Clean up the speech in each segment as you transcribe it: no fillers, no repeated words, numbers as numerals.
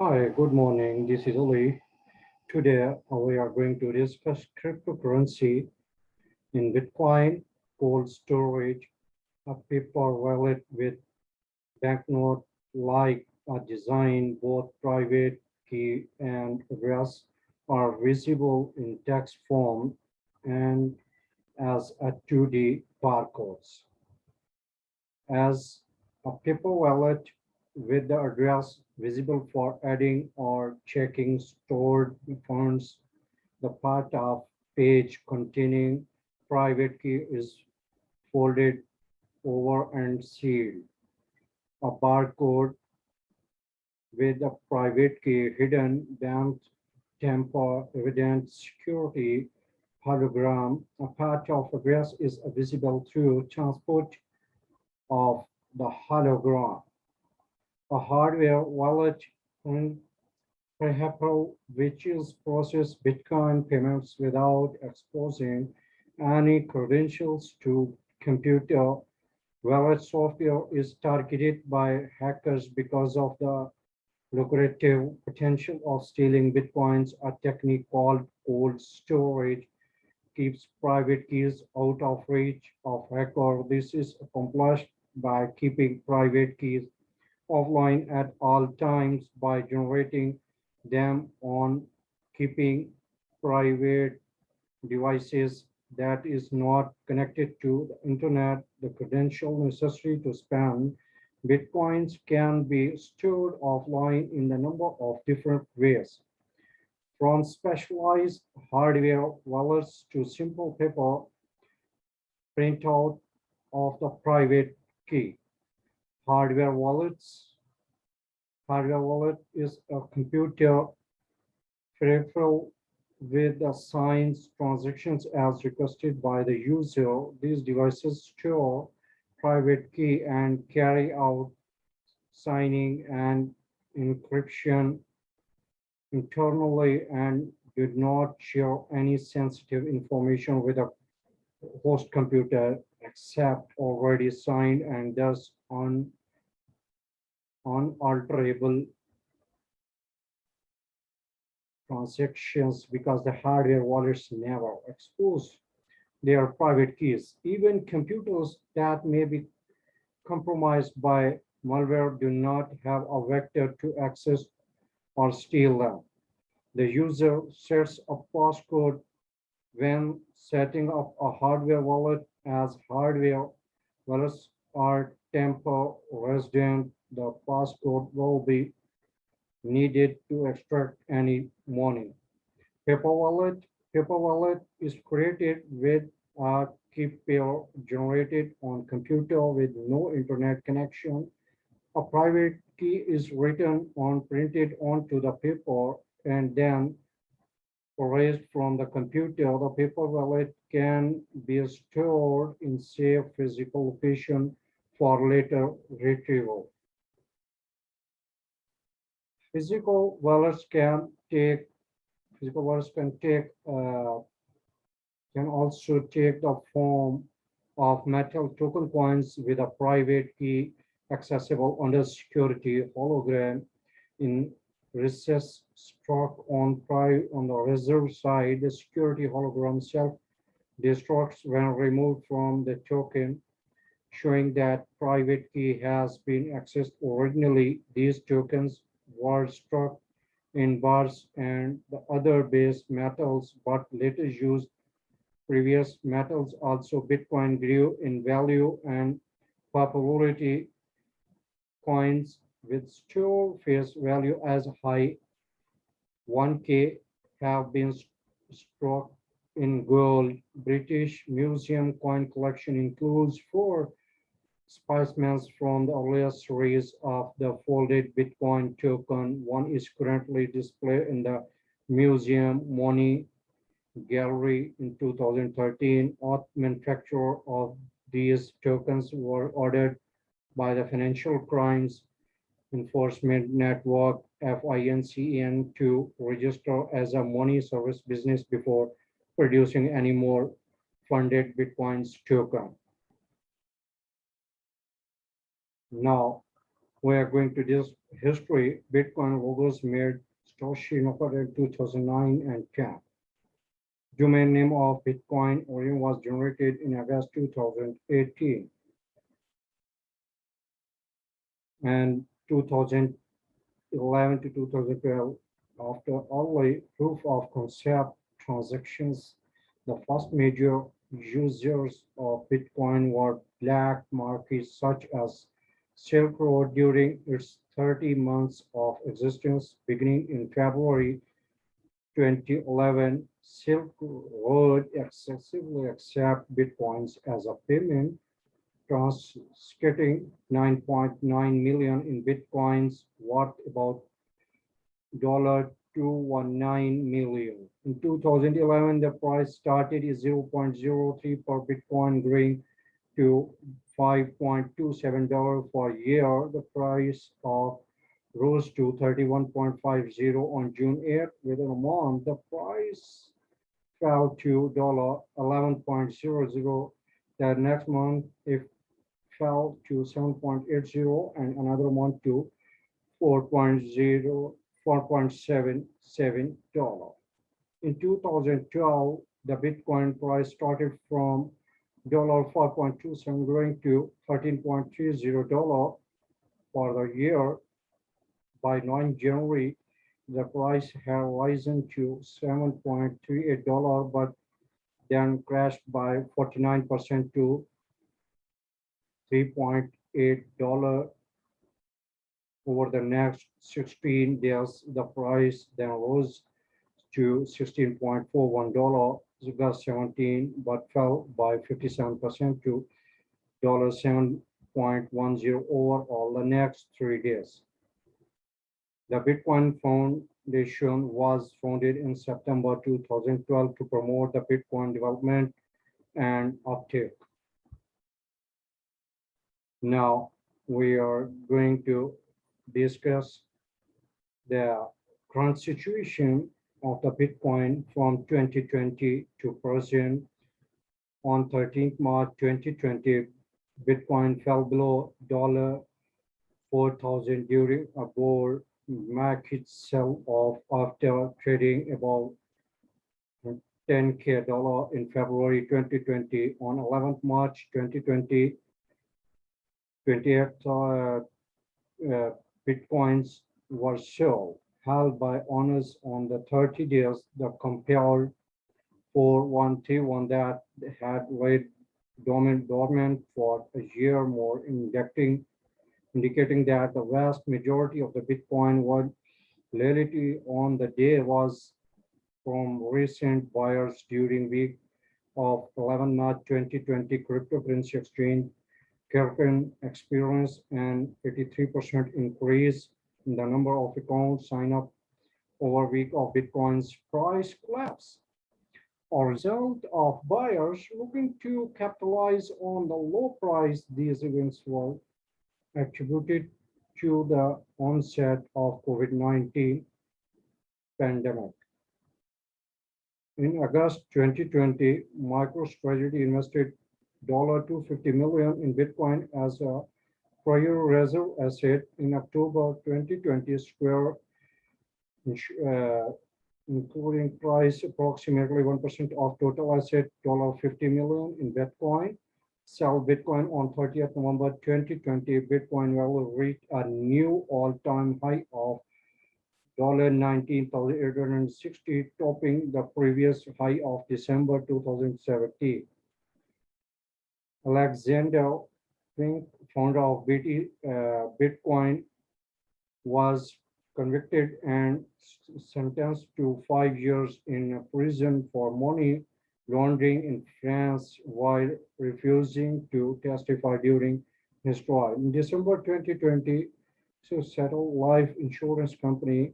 Hi, good morning. This is Ali. Today we are going to discuss cryptocurrency in Bitcoin, cold storage, a paper wallet with banknote like a design. Both private key and address are visible in text form and as a 2D barcodes. As a paper wallet with the address visible for adding or checking stored funds. The part of page containing private key is folded over and sealed. A barcode with a private key hidden damp tamper evident security hologram. A part of address is visible through transport of the hologram. A hardware wallet and perhaps which is process Bitcoin payments without exposing any credentials to computer. Wallet software is targeted by hackers because of the lucrative potential of stealing Bitcoins. A technique called cold storage keeps private keys out of reach of hacker. This is accomplished by keeping private keys offline at all times by generating them on keeping private devices that is not connected to the internet. The credential necessary to spend bitcoins can be stored offline in a number of different ways, from specialized hardware wallets to simple paper printout of the private key. Hardware wallets Hardware wallet is a computer peripheral with assigns transactions as requested by the user. These devices store private key and carry out signing and encryption internally and do not share any sensitive information with a host computer except already signed and thus unalterable transactions because the hardware wallets never expose their private keys. Even computers that may be compromised by malware do not have a vector to access or steal them. The user sets a passcode when setting up a hardware wallet. As hardware wallets are temper resident, the passcode will be needed to extract any money. Paper wallet. Paper wallet is created with a key pair generated on computer with no internet connection. A private key is written on printed onto the paper and then erased from the computer. The paper wallet can be stored in safe physical location for later retrieval. Physical wallets can take Physical wallets can also take the form of metal token coins with a private key accessible under security hologram in recess stock on the reserve side. The security hologram self destructs when removed from the token, showing that private key has been accessed originally. These tokens were struck in bars and the other base metals, but later used previous metals. Also, Bitcoin grew in value and popularity. Coins with store face value as high 1K have been struck in gold. British Museum coin collection includes four specimens from the earliest series of the folded Bitcoin token. One is currently displayed in the Museum Money Gallery in 2013. Auth manufacturer of these tokens were ordered by the Financial Crimes Enforcement Network (FINCEN) to register as a money service business before producing any more funded Bitcoins token. Now, We are going to this history. Bitcoin logos made Satoshi Nakamoto in 2009 and 10. Domain name of Bitcoin origin was generated in August 2018 and 2011 to 2012. After early proof of concept transactions, the first major users of Bitcoin were black markets such as Silk Road during its 30 months of existence. Beginning in February 2011, Silk Road excessively accept Bitcoins as a payment, transacting 9.9 million in Bitcoins worth about $219 million. In 2011, the price started at 0.03 per Bitcoin, growing to $5.27 per year. The price of rose to 31.50 on June 8th. Within a month, the price fell to $11.00. The next month, it fell to 7.80 and another month to 4.77 dollar. In 2012, the Bitcoin price started from $4.27 growing to $13.30 for the year. By 9 January, the price had risen to $7.38, but then crashed by 49% to $3.8. Over the next 16 days, the price then rose to $16.41, August 17, but fell by 57% to $7.10 over all the next 3 days. The Bitcoin Foundation was founded in September 2012 to promote the Bitcoin development and uptake. Now we are going to discuss the current situation of the Bitcoin from 2020 to present. On 13th March 2020, Bitcoin fell below $4,000 during a bull market sell-off after trading above $10K in February 2020. On 11th March 2020, 28 Bitcoins were sold, held by owners on the 30 days. The compared 4131 that had laid dormant for a year more, indicating that the vast majority of the Bitcoin volatility on the day was from recent buyers. During week of 11 March 2020, cryptocurrency exchange Kraken experienced an 83% increase in the number of accounts signed up over week of Bitcoin's price collapse. A result of buyers looking to capitalize on the low price. These events were attributed to the onset of COVID-19 pandemic. In August 2020, MicroStrategy invested $250 million in Bitcoin as a prior reserve asset. In October 2020, Square, including price approximately 1% of total asset, $50 million in Bitcoin. Sell Bitcoin on 30th November 2020. Bitcoin value reached a new all-time high of $19,860, topping the previous high of December 2017. Alexander Fink, founder of Bitcoin, was convicted and sentenced to 5 years in prison for money laundering in France while refusing to testify during his trial. In December 2020, Settle Life Insurance Company,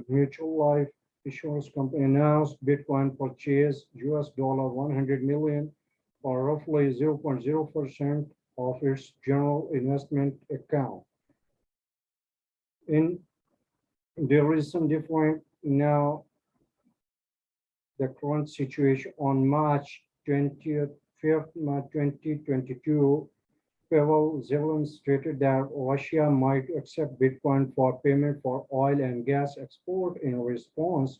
Mutual Life Insurance Company announced Bitcoin purchased $100 million, or roughly 0.0% of its general investment account. There is some different now. The current situation on March 20th, 5th March 2022, Pavel Zelensky stated that Russia might accept Bitcoin for payment for oil and gas export in response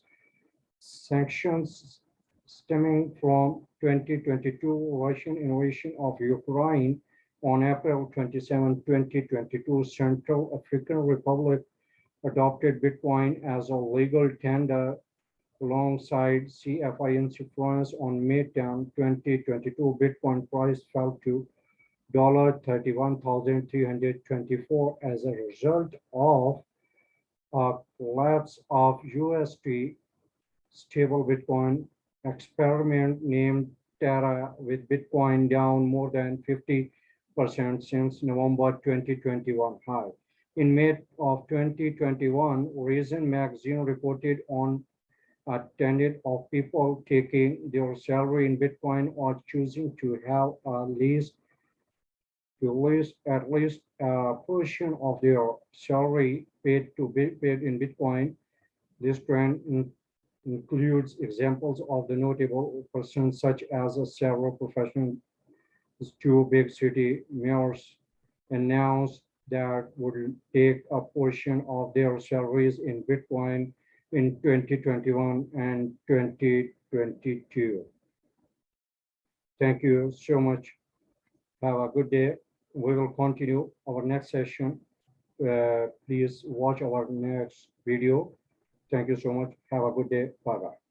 sanctions stemming from 2022 Russian invasion of Ukraine on April 27, 2022. Central African Republic adopted Bitcoin as a legal tender alongside CFINC France on May 10, 2022. Bitcoin price fell to $31,324 as a result of a collapse of USD stable Bitcoin experiment named Terra, with Bitcoin down more than 50% since November 2021 high. In May of 2021, Reason magazine reported on a trend of people taking their salary in Bitcoin or choosing to have at least a portion of their salary paid in Bitcoin. This trend includes examples of the notable persons such as several professionals. Two big city mayors announced that would take a portion of their salaries in Bitcoin in 2021 and 2022. Thank you so much. Have a good day. We will continue our next session. Please watch our next video. Thank you so much. Have a good day. Bye-bye.